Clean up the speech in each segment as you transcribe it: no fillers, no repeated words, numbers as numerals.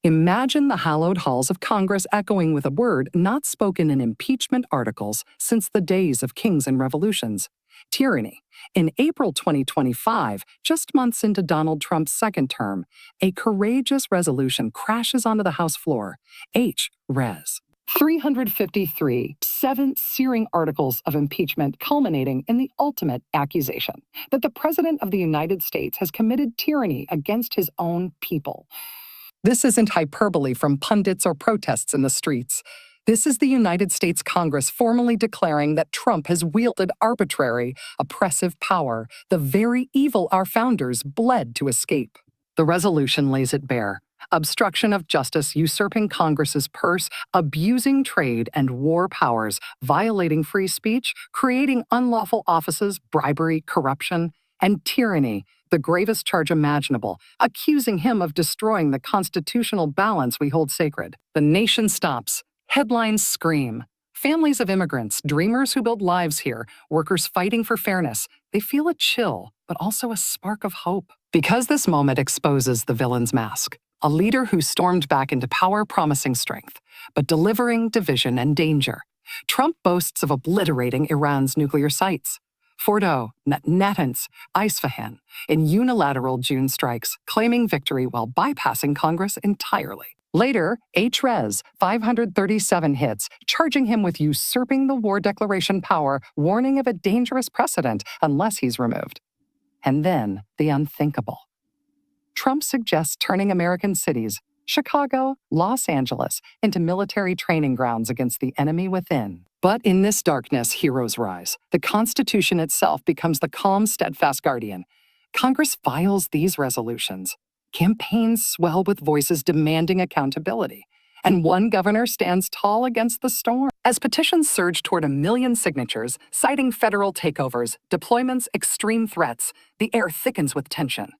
Imagine the hallowed halls of Congress echoing with a word not spoken in impeachment articles since the days of kings and revolutions: tyranny. In April 2025, just months into Donald Trump's second term, a courageous resolution crashes onto the House floor. Res. 353, 7 searing articles of impeachment culminating in the ultimate accusation that the President of the United States has committed tyranny against his own people. This isn't hyperbole from pundits or protests in the streets. This is the United States Congress formally declaring that Trump has wielded arbitrary, oppressive power, the very evil our founders bled to escape. The resolution lays it bare: obstruction of justice, usurping Congress's purse, abusing trade and war powers, violating free speech, creating unlawful offices, bribery, corruption, and tyranny, the gravest charge imaginable, accusing him of destroying the constitutional balance we hold sacred. The nation stops. Headlines scream. Families of immigrants, dreamers who build lives here, workers fighting for fairness, they feel a chill, but also a spark of hope. Because this moment exposes the villain's mask. A leader who stormed back into power promising strength, but delivering division and danger. Trump boasts of obliterating Iran's nuclear sites. Fordo, Natanz, Isfahan, in unilateral June strikes, claiming victory while bypassing Congress entirely. Later, Res. 537 hits, charging him with usurping the war declaration power, warning of a dangerous precedent unless he's removed. And then, the unthinkable. Trump suggests turning American cities, Chicago, Los Angeles, into military training grounds against the enemy within. But in this darkness, heroes rise. The Constitution itself becomes the calm, steadfast guardian. Congress files these resolutions. Campaigns swell with voices demanding accountability. And one governor stands tall against the storm. As petitions surge toward 1 million signatures, citing federal takeovers, deployments, extreme threats, the air thickens with tension.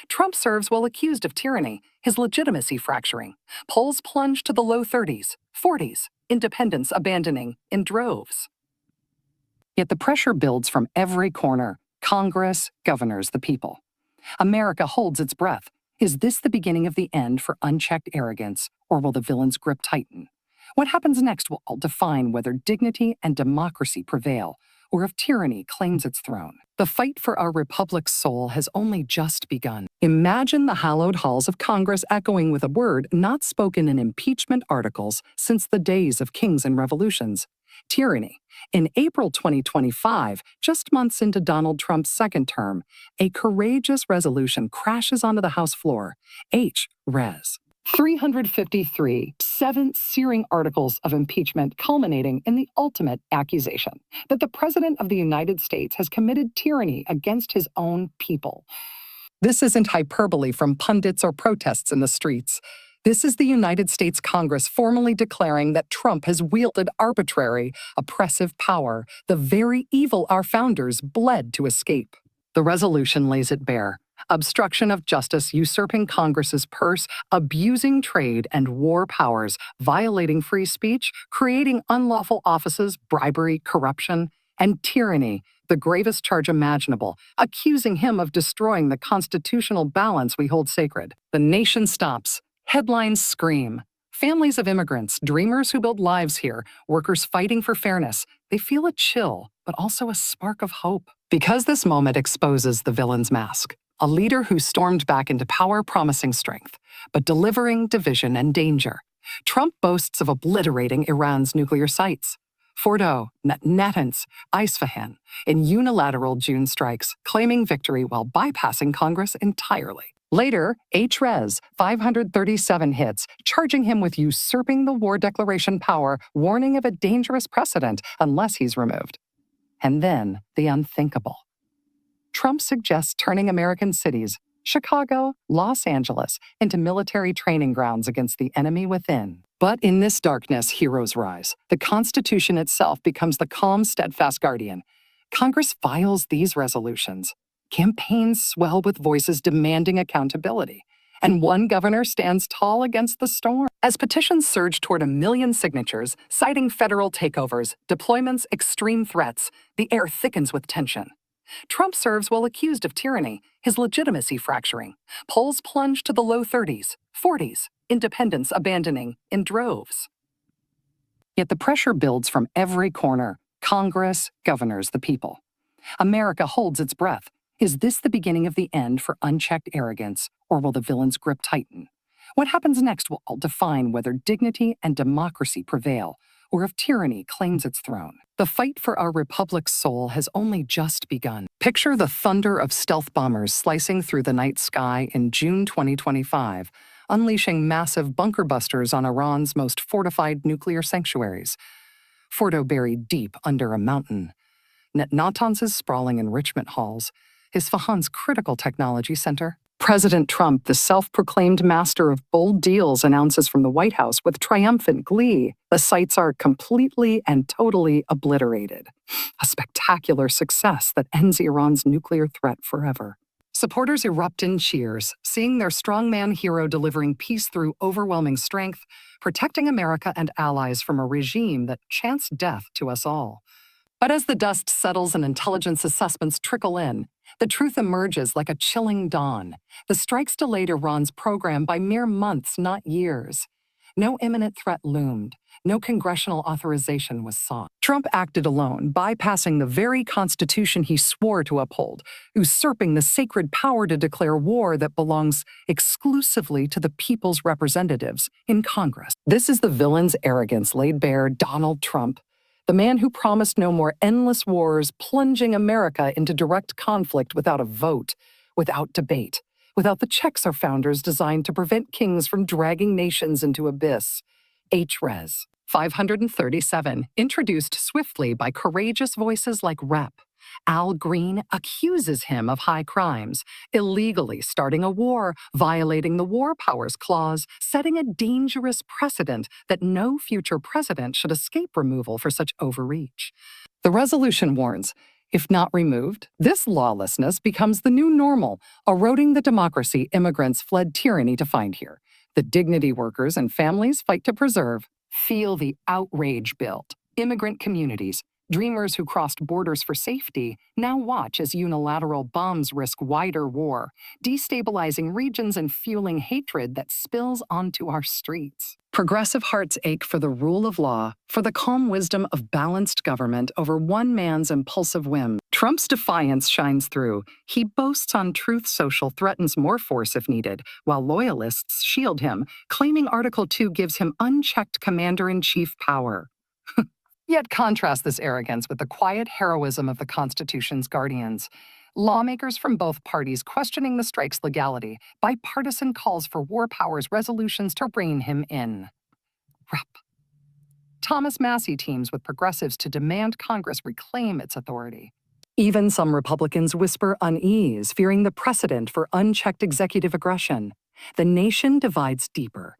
Trump serves while accused of tyranny, his legitimacy fracturing. Polls plunge to the low 30s, 40s, independents abandoning in droves. Yet the pressure builds from every corner: Congress, governors, the people. America holds its breath. Is this the beginning of the end for unchecked arrogance, or will the villain's grip tighten? What happens next will define whether dignity and democracy prevail, or if tyranny claims its throne. The fight for our republic's soul has only just begun. Imagine the hallowed halls of Congress echoing with a word not spoken in impeachment articles since the days of kings and revolutions: tyranny. In April 2025, just months into Donald Trump's second term, a courageous resolution crashes onto the House floor. Res. 353, 7 searing articles of impeachment culminating in the ultimate accusation that the President of the United States has committed tyranny against his own people. This isn't hyperbole from pundits or protests in the streets. This is the United States Congress formally declaring that Trump has wielded arbitrary, oppressive power, the very evil our founders bled to escape. The resolution lays it bare: obstruction of justice, usurping Congress's purse, abusing trade and war powers, violating free speech, creating unlawful offices, bribery, corruption, and tyranny, the gravest charge imaginable, accusing him of destroying the constitutional balance we hold sacred. The nation stops. Headlines scream. Families of immigrants, dreamers who build lives here, workers fighting for fairness, they feel a chill, but also a spark of hope. Because this moment exposes the villain's mask. A leader who stormed back into power promising strength, but delivering division and danger. Trump boasts of obliterating Iran's nuclear sites. Fordo, Natanz, Isfahan, in unilateral June strikes, claiming victory while bypassing Congress entirely. Later, Res. 537 hits, charging him with usurping the war declaration power, warning of a dangerous precedent unless he's removed. And then, the unthinkable. Trump suggests turning American cities, Chicago, Los Angeles, into military training grounds against the enemy within. But in this darkness, heroes rise. The Constitution itself becomes the calm, steadfast guardian. Congress files these resolutions. Campaigns swell with voices demanding accountability. And one governor stands tall against the storm. As petitions surge toward 1 million signatures, citing federal takeovers, deployments, extreme threats, the air thickens with tension. Trump serves while accused of tyranny, his legitimacy fracturing. Polls plunge to the low 30s, 40s, independents abandoning in droves. Yet the pressure builds from every corner: Congress, governors, the people. America holds its breath. Is this the beginning of the end for unchecked arrogance, or will the villain's grip tighten? What happens next will define whether dignity and democracy prevail, or if tyranny claims its throne. The fight for our republic's soul has only just begun. Picture the thunder of stealth bombers slicing through the night sky in June 2025, unleashing massive bunker busters on Iran's most fortified nuclear sanctuaries. Fordo buried deep under a mountain. Natanz's sprawling enrichment halls, Isfahan's critical technology center. President Trump, the self-proclaimed master of bold deals, announces from the White House with triumphant glee. The sites are completely and totally obliterated. A spectacular success that ends Iran's nuclear threat forever. Supporters erupt in cheers, seeing their strongman hero delivering peace through overwhelming strength, protecting America and allies from a regime that chants death to us all. But as the dust settles and intelligence assessments trickle in, the truth emerges like a chilling dawn. The strikes delayed Iran's program by mere months, not years. No imminent threat loomed. No congressional authorization was sought. Trump acted alone, bypassing the very Constitution he swore to uphold, usurping the sacred power to declare war that belongs exclusively to the people's representatives in Congress. This is the villain's arrogance laid bare: Donald Trump. The man who promised no more endless wars, plunging America into direct conflict without a vote, without debate, without the checks our founders designed to prevent kings from dragging nations into abyss. H-Res 537, introduced swiftly by courageous voices like Rep. Al Green accuses him of high crimes, illegally starting a war, violating the War Powers Clause, setting a dangerous precedent that no future president should escape removal for such overreach. The resolution warns, if not removed, this lawlessness becomes the new normal, eroding the democracy immigrants fled tyranny to find here. The dignity workers and families fight to preserve. Feel the outrage build. Immigrant communities, dreamers who crossed borders for safety, now watch as unilateral bombs risk wider war, destabilizing regions and fueling hatred that spills onto our streets. Progressive hearts ache for the rule of law, for the calm wisdom of balanced government over one man's impulsive whim. Trump's defiance shines through. He boasts on Truth Social, threatens more force if needed, while loyalists shield him, claiming Article 2 gives him unchecked commander-in-chief power. Yet contrast this arrogance with the quiet heroism of the Constitution's guardians. Lawmakers from both parties questioning the strike's legality, bipartisan calls for War Powers resolutions to rein him in. Rep. Thomas Massey teams with progressives to demand Congress reclaim its authority. Even some Republicans whisper unease, fearing the precedent for unchecked executive aggression. The nation divides deeper.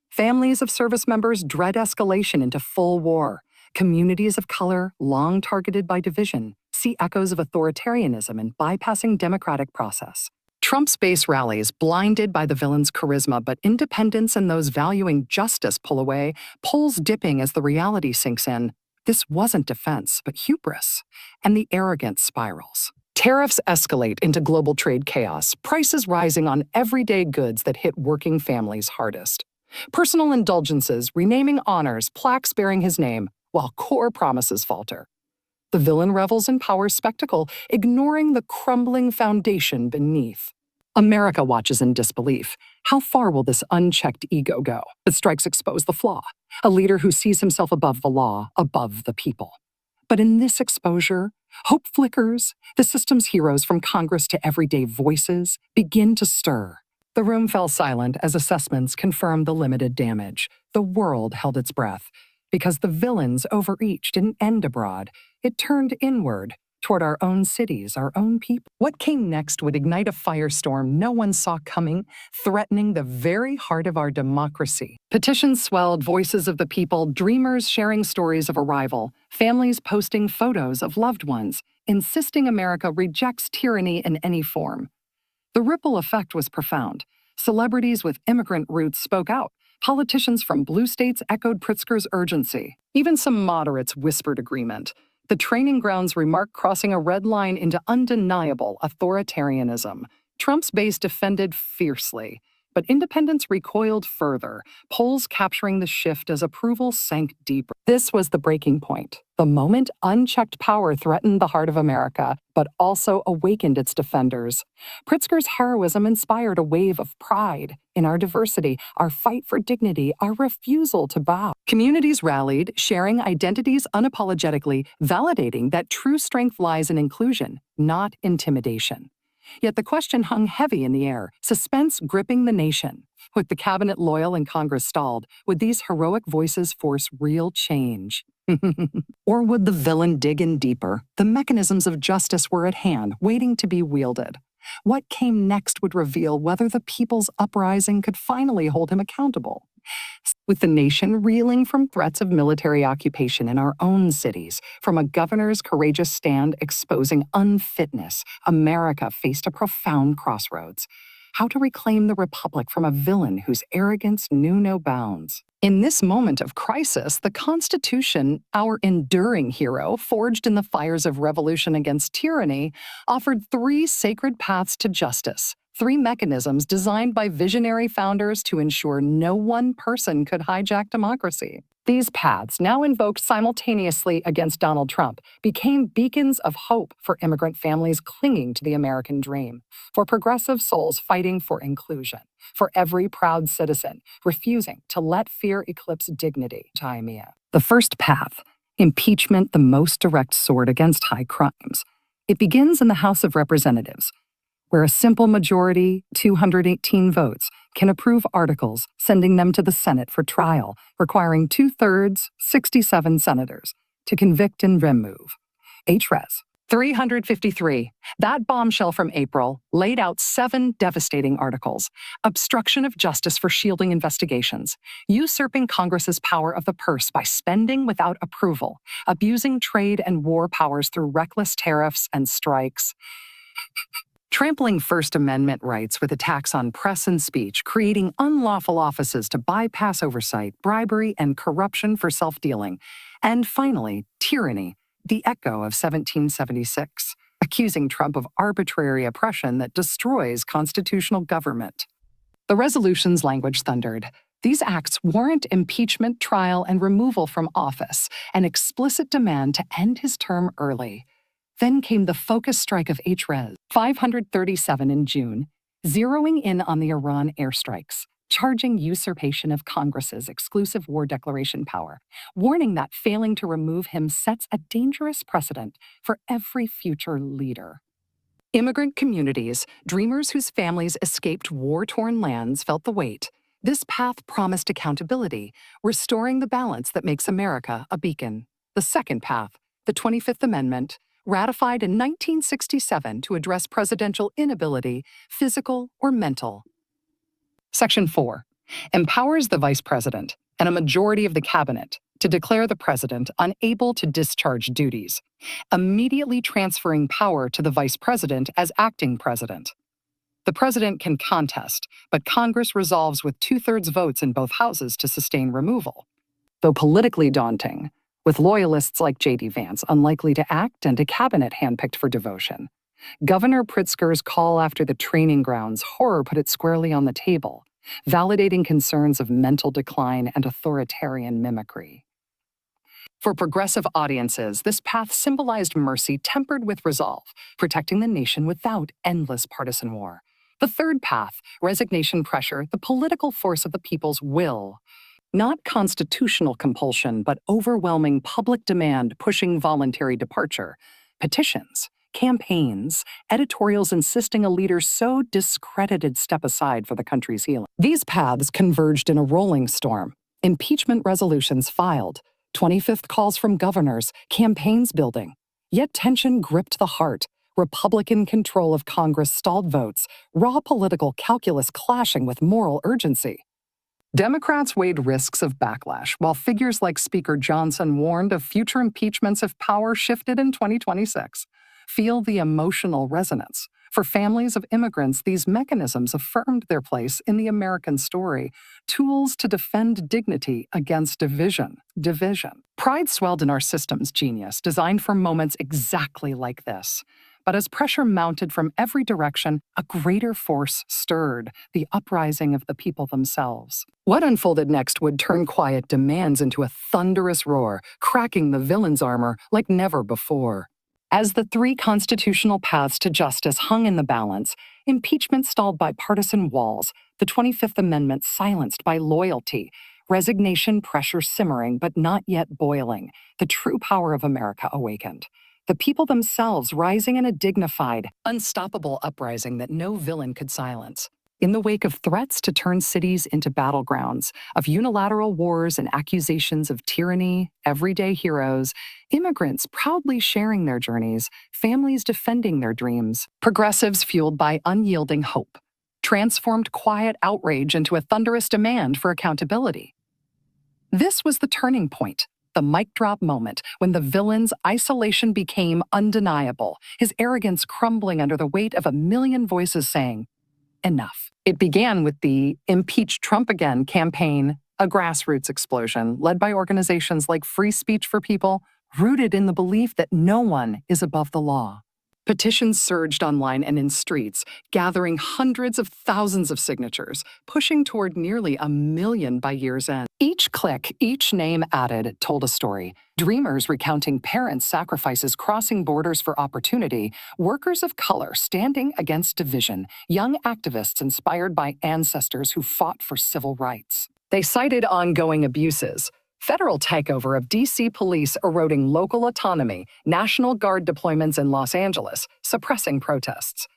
Families of service members dread escalation into full war. Communities of color, long targeted by division, see echoes of authoritarianism in bypassing democratic process. Trump's base rallies, blinded by the villain's charisma, but independents and those valuing justice pull away, polls dipping as the reality sinks in. This wasn't defense, but hubris, and the arrogance spirals. Tariffs escalate into global trade chaos, prices rising on everyday goods that hit working families hardest. Personal indulgences, renaming honors, plaques bearing his name, while core promises falter. The villain revels in power's spectacle, ignoring the crumbling foundation beneath. America watches in disbelief. How far will this unchecked ego go? The strikes expose the flaw, a leader who sees himself above the law, above the people. But in this exposure, hope flickers. The system's heroes, from Congress to everyday voices, begin to stir. The room fell silent as assessments confirmed the limited damage. The world held its breath. Because the villain's overreach didn't end abroad. It turned inward, toward our own cities, our own people. What came next would ignite a firestorm no one saw coming, threatening the very heart of our democracy. Petitions swelled, voices of the people, dreamers sharing stories of arrival, families posting photos of loved ones, insisting America rejects tyranny in any form. The ripple effect was profound. Celebrities with immigrant roots spoke out. Politicians from blue states echoed Pritzker's urgency. Even some moderates whispered agreement. The training grounds remark crossing a red line into undeniable authoritarianism. Trump's base defended fiercely, but independents recoiled further, polls capturing the shift as approval sank deeper. This was the breaking point, the moment unchecked power threatened the heart of America, but also awakened its defenders. Pritzker's heroism inspired a wave of pride in our diversity, our fight for dignity, our refusal to bow. Communities rallied, sharing identities unapologetically, validating that true strength lies in inclusion, not intimidation. Yet the question hung heavy in the air, suspense gripping the nation. With the cabinet loyal and Congress stalled, would these heroic voices force real change? Or would the villain dig in deeper? The mechanisms of justice were at hand, waiting to be wielded. What came next would reveal whether the people's uprising could finally hold him accountable. With the nation reeling from threats of military occupation in our own cities, from a governor's courageous stand exposing unfitness, America faced a profound crossroads. How to reclaim the republic from a villain whose arrogance knew no bounds. In this moment of crisis, the Constitution, our enduring hero, forged in the fires of revolution against tyranny, offered three sacred paths to justice. Three mechanisms designed by visionary founders to ensure no one person could hijack democracy. These paths, now invoked simultaneously against Donald Trump, became beacons of hope for immigrant families clinging to the American dream, for progressive souls fighting for inclusion, for every proud citizen refusing to let fear eclipse dignity. The first path, impeachment, the most direct sword against high crimes. It begins in the House of Representatives, where a simple majority, 218 votes, can approve articles, sending them to the Senate for trial, requiring 2/3, 67 senators, to convict and remove. HRES 353. That bombshell from April laid out 7 devastating articles. Obstruction of justice for shielding investigations, usurping Congress's power of the purse by spending without approval, abusing trade and war powers through reckless tariffs and strikes, trampling First Amendment rights with attacks on press and speech, creating unlawful offices to bypass oversight, bribery, and corruption for self-dealing. And finally, tyranny, the echo of 1776, accusing Trump of arbitrary oppression that destroys constitutional government. The resolution's language thundered. These acts warrant impeachment, trial, and removal from office, an explicit demand to end his term early. Then came the focus strike of HRES 537 in June, zeroing in on the Iran airstrikes, charging usurpation of Congress's exclusive war declaration power, warning that failing to remove him sets a dangerous precedent for every future leader. Immigrant communities, dreamers whose families escaped war-torn lands, felt the weight. This path promised accountability, restoring the balance that makes America a beacon. The second path, the 25th Amendment, ratified in 1967 to address presidential inability, physical or mental. Section 4 empowers the vice president and a majority of the cabinet to declare the president unable to discharge duties, immediately transferring power to the vice president as acting president. The president can contest, but Congress resolves with 2/3 votes in both houses to sustain removal. Though politically daunting, with loyalists like J.D. Vance unlikely to act and a cabinet handpicked for devotion. Governor Pritzker's call after the training grounds horror put it squarely on the table, validating concerns of mental decline and authoritarian mimicry. For progressive audiences, this path symbolized mercy tempered with resolve, protecting the nation without endless partisan war. The third path, resignation pressure, the political force of the people's will. Not constitutional compulsion, but overwhelming public demand pushing voluntary departure. Petitions, campaigns, editorials insisting a leader so discredited step aside for the country's healing. These paths converged in a rolling storm. Impeachment resolutions filed, 25th calls from governors, campaigns building. Yet tension gripped the heart. Republican control of Congress stalled votes, raw political calculus clashing with moral urgency. Democrats weighed risks of backlash, while figures like Speaker Johnson warned of future impeachments if power shifted in 2026. Feel the emotional resonance. For families of immigrants, these mechanisms affirmed their place in the American story, tools to defend dignity against division. Pride swelled in our system's genius, designed for moments exactly like this. But as pressure mounted from every direction, a greater force stirred, the uprising of the people themselves. What unfolded next would turn quiet demands into a thunderous roar, cracking the villain's armor like never before. As the three constitutional paths to justice hung in the balance, impeachment stalled by partisan walls, the 25th Amendment silenced by loyalty, resignation pressure simmering but not yet boiling, the true power of America awakened. The people themselves rising in a dignified, unstoppable uprising that no villain could silence. In the wake of threats to turn cities into battlegrounds, of unilateral wars and accusations of tyranny, everyday heroes, immigrants proudly sharing their journeys, families defending their dreams, progressives fueled by unyielding hope, transformed quiet outrage into a thunderous demand for accountability. This was the turning point. The mic drop moment when the villain's isolation became undeniable, his arrogance crumbling under the weight of a million voices saying, enough. It began with the Impeach Trump Again campaign, a grassroots explosion led by organizations like Free Speech for People, rooted in the belief that no one is above the law. Petitions surged online and in streets, gathering hundreds of thousands of signatures, pushing toward nearly 1 million by year's end. Each click, each name added, told a story. Dreamers recounting parents' sacrifices crossing borders for opportunity, workers of color standing against division, young activists inspired by ancestors who fought for civil rights. They cited ongoing abuses. Federal takeover of D.C. police eroding local autonomy, National Guard deployments in Los Angeles, suppressing protests,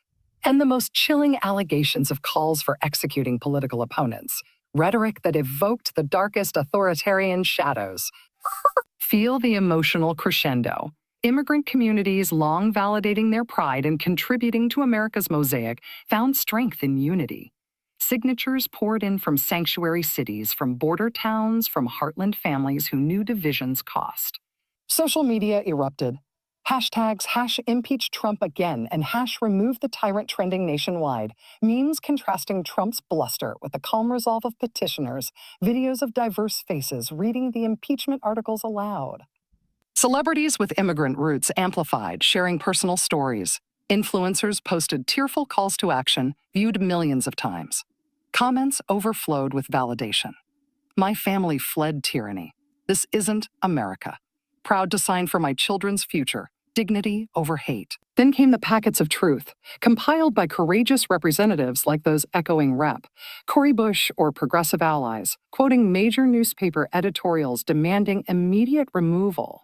and the most chilling allegations of calls for executing political opponents, rhetoric that evoked the darkest authoritarian shadows. Feel the emotional crescendo. Immigrant communities, long validating their pride and contributing to America's mosaic, found strength in unity. Signatures poured in from sanctuary cities, from border towns, from heartland families who knew divisions cost. Social media erupted. Hashtags #ImpeachTrumpAgain and #RemoveTheTyrant trending nationwide. Memes contrasting Trump's bluster with the calm resolve of petitioners. Videos of diverse faces reading the impeachment articles aloud. Celebrities with immigrant roots amplified, sharing personal stories. Influencers posted tearful calls to action, viewed millions of times. Comments overflowed with validation. My family fled tyranny. This isn't America. Proud to sign for my children's future, dignity over hate. Then came the packets of truth, compiled by courageous representatives like those echoing Rep, Cori Bush or progressive allies, quoting major newspaper editorials demanding immediate removal.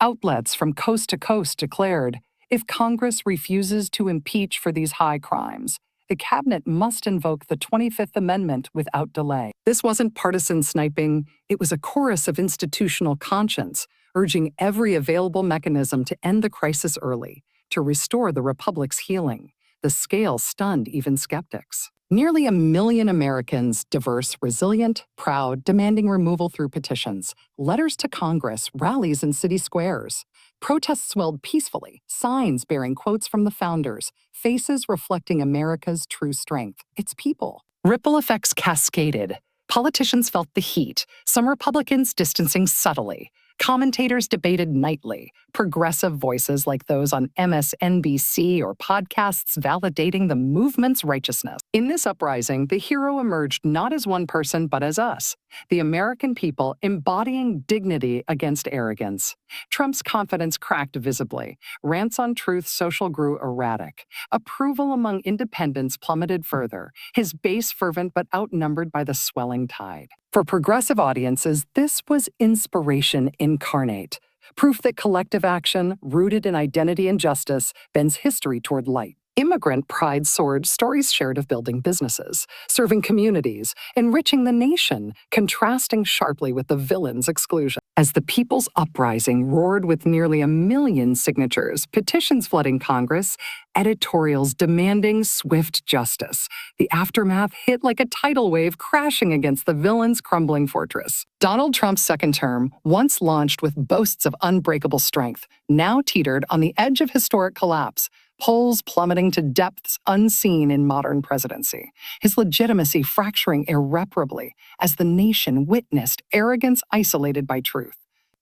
Outlets from coast to coast declared, if Congress refuses to impeach for these high crimes, the cabinet must invoke the 25th Amendment without delay. This wasn't partisan sniping, it was a chorus of institutional conscience, urging every available mechanism to end the crisis early, to restore the Republic's healing. The scale stunned even skeptics. Nearly 1 million Americans, diverse, resilient, proud, demanding removal through petitions, letters to Congress, rallies in city squares. Protests swelled peacefully, signs bearing quotes from the founders, faces reflecting America's true strength, its people. Ripple effects cascaded. Politicians felt the heat, some Republicans distancing subtly. Commentators debated nightly, progressive voices like those on MSNBC or podcasts validating the movement's righteousness. In this uprising, the hero emerged not as one person but as us, the American people embodying dignity against arrogance. Trump's confidence cracked visibly. Rants on truth social grew erratic. Approval among independents plummeted further, his base fervent but outnumbered by the swelling tide. For progressive audiences, this was inspiration incarnate, proof that collective action, rooted in identity and justice, bends history toward light. Immigrant pride soared, stories shared of building businesses, serving communities, enriching the nation, contrasting sharply with the villain's exclusion. As the people's uprising roared with nearly 1 million signatures, petitions flooding Congress, editorials demanding swift justice, the aftermath hit like a tidal wave crashing against the villain's crumbling fortress. Donald Trump's second term, once launched with boasts of unbreakable strength, now teetered on the edge of historic collapse. polls plummeting to depths unseen in modern presidency, his legitimacy fracturing irreparably as the nation witnessed arrogance isolated by truth.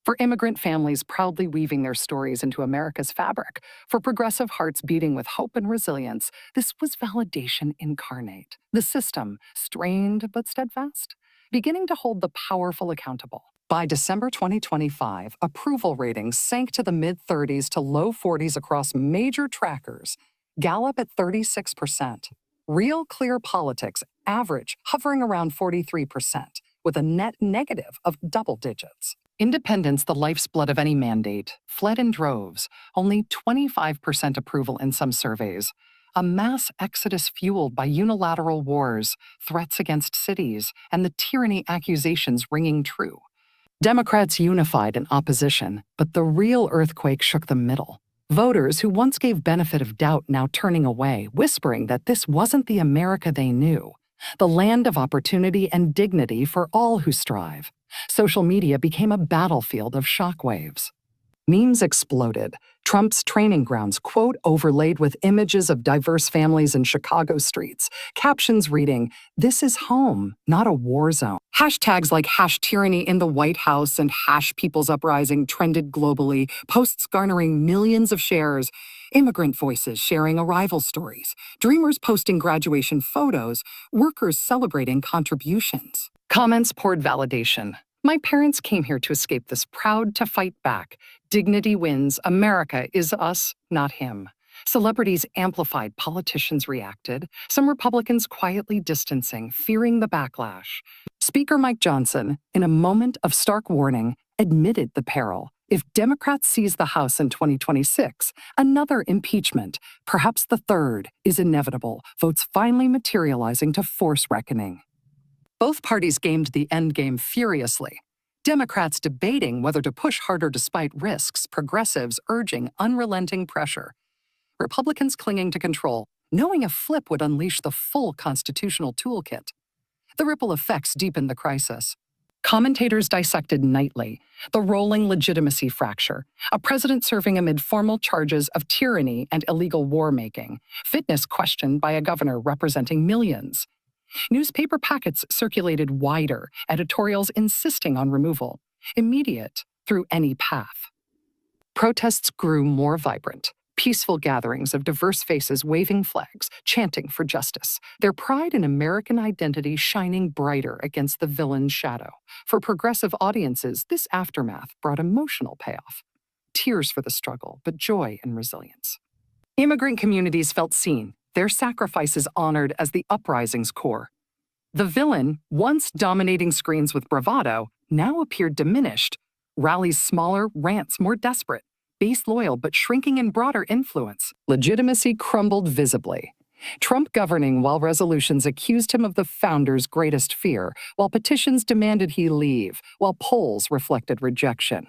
For immigrant families proudly weaving their stories into America's fabric, for progressive hearts beating with hope and resilience, this was validation incarnate. The system, strained but steadfast, beginning to hold the powerful accountable. By December 2025, approval ratings sank to the mid-30s to low 40s across major trackers, Gallup at 36%. Real Clear Politics average hovering around 43%, with a net negative of double digits. Independents, the life's blood of any mandate, fled in droves, only 25% approval in some surveys. A mass exodus fueled by unilateral wars, threats against cities, and the tyranny accusations ringing true. Democrats unified in opposition, but the real earthquake shook the middle. Voters who once gave benefit of doubt now turning away, whispering that this wasn't the America they knew, the land of opportunity and dignity for all who strive. Social media became a battlefield of shockwaves. Memes exploded. Trump's training grounds, quote, overlaid with images of diverse families in Chicago streets. Captions reading, "This is home, not a war zone." Hashtags like #tyranny in the White House and #people's uprising trended globally, posts garnering millions of shares. Immigrant voices sharing arrival stories, dreamers posting graduation photos, workers celebrating contributions. Comments poured validation. My parents came here to escape this, proud to fight back. Dignity wins. America is us, not him. Celebrities amplified, politicians reacted, some Republicans quietly distancing, fearing the backlash. Speaker Mike Johnson, in a moment of stark warning, admitted the peril. If Democrats seize the House in 2026, another impeachment, perhaps the third, is inevitable, votes finally materializing to force reckoning. Both parties gamed the endgame furiously. Democrats debating whether to push harder despite risks, progressives urging unrelenting pressure. Republicans clinging to control, knowing a flip would unleash the full constitutional toolkit. The ripple effects deepened the crisis. Commentators dissected nightly the rolling legitimacy fracture, a president serving amid formal charges of tyranny and illegal war-making, fitness questioned by a governor representing millions. Newspaper packets circulated wider, editorials insisting on removal, immediate through any path. Protests grew more vibrant, peaceful gatherings of diverse faces waving flags, chanting for justice, their pride in American identity shining brighter against the villain's shadow. For progressive audiences, this aftermath brought emotional payoff. Tears for the struggle, but joy and resilience. Immigrant communities felt seen, their sacrifices honored as the uprising's core. The villain, once dominating screens with bravado, now appeared diminished. Rallies smaller, rants more desperate, base loyal but shrinking in broader influence. Legitimacy crumbled visibly. Trump governing while resolutions accused him of the founder's greatest fear, while petitions demanded he leave, while polls reflected rejection.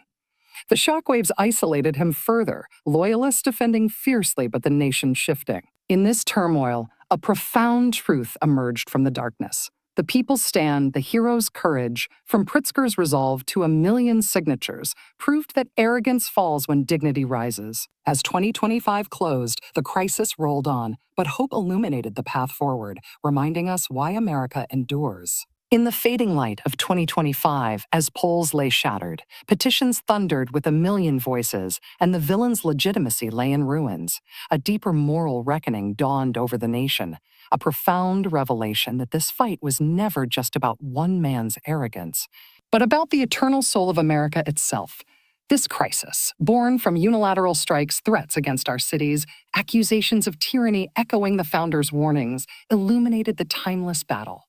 The shockwaves isolated him further, loyalists defending fiercely but the nation shifting. In this turmoil, a profound truth emerged from the darkness. The people's stand, the hero's courage, from Pritzker's resolve to a million signatures, proved that arrogance falls when dignity rises. As 2025 closed, the crisis rolled on, but hope illuminated the path forward, reminding us why America endures. In the fading light of 2025, as polls lay shattered, petitions thundered with a million voices, and the villain's legitimacy lay in ruins, a deeper moral reckoning dawned over the nation, a profound revelation that this fight was never just about one man's arrogance, but about the eternal soul of America itself. This crisis, born from unilateral strikes, threats against our cities, accusations of tyranny echoing the founder's warnings, illuminated the timeless battle.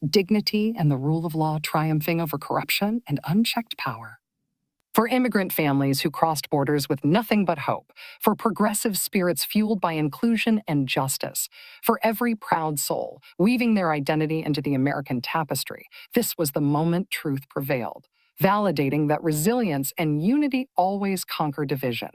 Dignity and the rule of law triumphing over corruption and unchecked power. For immigrant families who crossed borders with nothing but hope, for progressive spirits fueled by inclusion and justice, for every proud soul weaving their identity into the American tapestry, this was the moment truth prevailed, validating that resilience and unity always conquer division.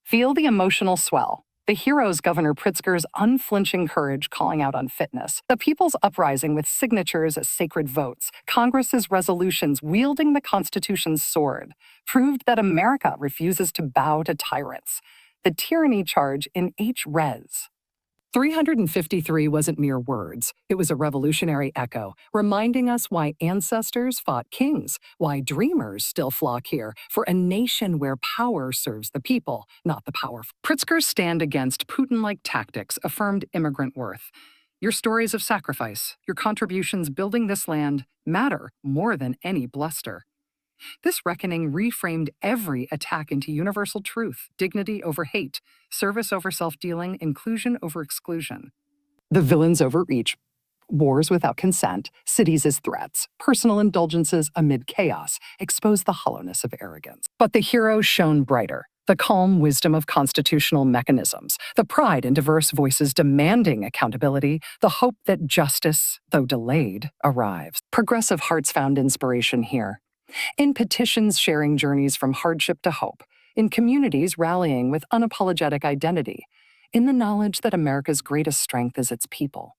Feel the emotional swell. The hero's Governor Pritzker's unflinching courage calling out unfitness, the people's uprising with signatures as sacred votes, Congress's resolutions wielding the Constitution's sword, proved that America refuses to bow to tyrants. The tyranny charge in H-res. 353 wasn't mere words. It was a revolutionary echo, reminding us why ancestors fought kings, why dreamers still flock here, for a nation where power serves the people, not the powerful. Pritzker's stand against Putin-like tactics affirmed immigrant worth. Your stories of sacrifice, your contributions building this land, matter more than any bluster. This reckoning reframed every attack into universal truth, dignity over hate, service over self-dealing, inclusion over exclusion. The villains overreach, wars without consent, cities as threats, personal indulgences amid chaos, expose the hollowness of arrogance. But the heroes shone brighter. The calm wisdom of constitutional mechanisms, the pride in diverse voices demanding accountability, the hope that justice, though delayed, arrives. Progressive hearts found inspiration here. In petitions sharing journeys from hardship to hope, in communities rallying with unapologetic identity, in the knowledge that America's greatest strength is its people.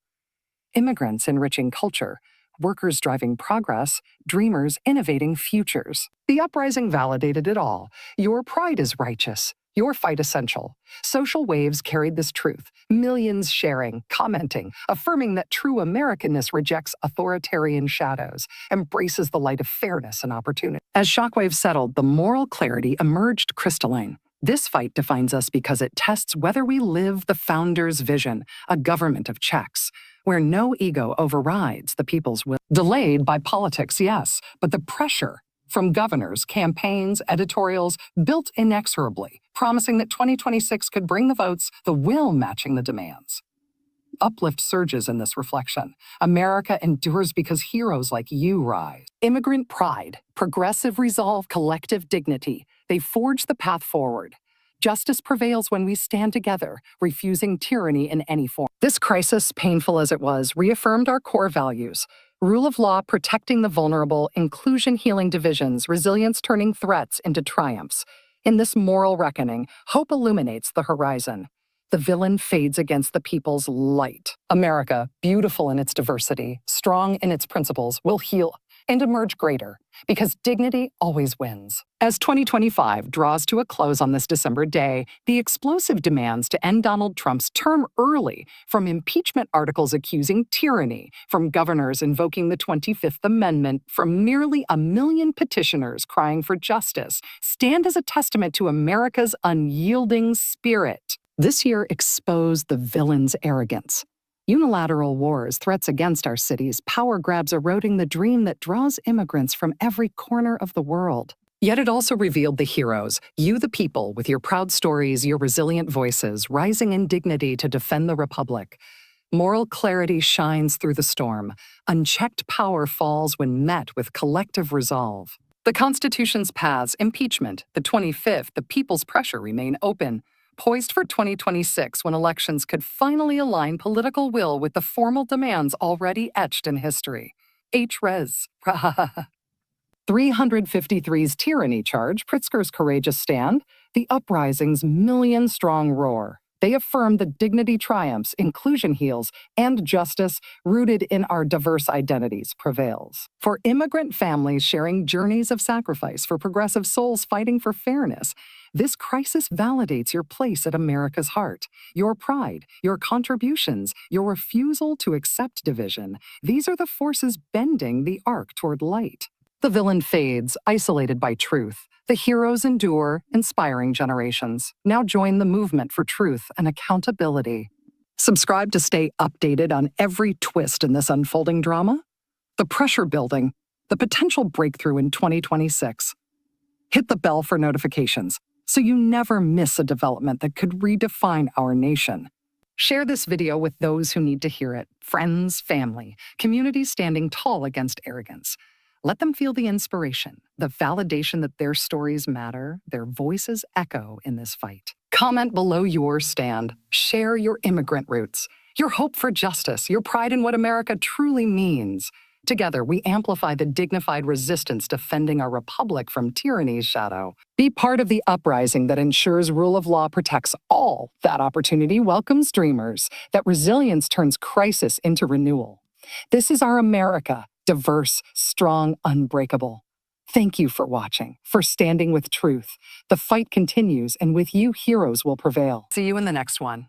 Immigrants enriching culture, workers driving progress, dreamers innovating futures. The uprising validated it all. Your pride is righteous. Your fight essential. Social waves carried this truth, millions sharing, commenting, affirming that true Americanness rejects authoritarian shadows, embraces the light of fairness and opportunity. As shockwaves settled, the moral clarity emerged crystalline. This fight defines us because it tests whether we live the founders' vision, a government of checks, where no ego overrides the people's will. Delayed by politics, yes, but the pressure from governors, campaigns, editorials built inexorably, promising that 2026 could bring the votes, the will matching the demands. Uplift surges in this reflection. America endures because heroes like you rise. Immigrant pride, progressive resolve, collective dignity, they forge the path forward. Justice prevails when we stand together, refusing tyranny in any form. This crisis, painful as it was, reaffirmed our core values. Rule of law protecting the vulnerable, inclusion healing divisions, resilience turning threats into triumphs. In this moral reckoning, hope illuminates the horizon. The villain fades against the people's light. America, beautiful in its diversity, strong in its principles, will heal and emerge greater, because dignity always wins. As 2025 draws to a close on this December day, the explosive demands to end Donald Trump's term early, from impeachment articles accusing tyranny, from governors invoking the 25th Amendment, from nearly 1 million petitioners crying for justice, stand as a testament to America's unyielding spirit. This year exposed the villain's arrogance. Unilateral wars, threats against our cities, power grabs eroding the dream that draws immigrants from every corner of the world. Yet it also revealed the heroes, you the people, with your proud stories, your resilient voices, rising in dignity to defend the Republic. Moral clarity shines through the storm. Unchecked power falls when met with collective resolve. The Constitution's paths, impeachment, the 25th, the people's pressure remain open. Poised for 2026 when elections could finally align political will with the formal demands already etched in history. H-res. 353's tyranny charge, Pritzker's courageous stand, the uprising's million-strong roar. They affirm that dignity triumphs, inclusion heals, and justice, rooted in our diverse identities, prevails. For immigrant families sharing journeys of sacrifice, for progressive souls fighting for fairness, this crisis validates your place at America's heart. Your pride, your contributions, your refusal to accept division, these are the forces bending the arc toward light. The villain fades, isolated by truth. The heroes endure, inspiring generations. Now join the movement for truth and accountability. Subscribe to stay updated on every twist in this unfolding drama. The pressure building, the potential breakthrough in 2026. Hit the bell for notifications so you never miss a development that could redefine our nation. Share this video with those who need to hear it. Friends, family, communities standing tall against arrogance. Let them feel the inspiration, the validation that their stories matter, their voices echo in this fight. Comment below your stand. Share your immigrant roots, your hope for justice, your pride in what America truly means. Together, we amplify the dignified resistance defending our republic from tyranny's shadow. Be part of the uprising that ensures rule of law protects all. That opportunity welcomes dreamers. That resilience turns crisis into renewal. This is our America. Diverse, strong, unbreakable. Thank you for watching, for standing with truth. The fight continues, and with you, heroes will prevail. See you in the next one.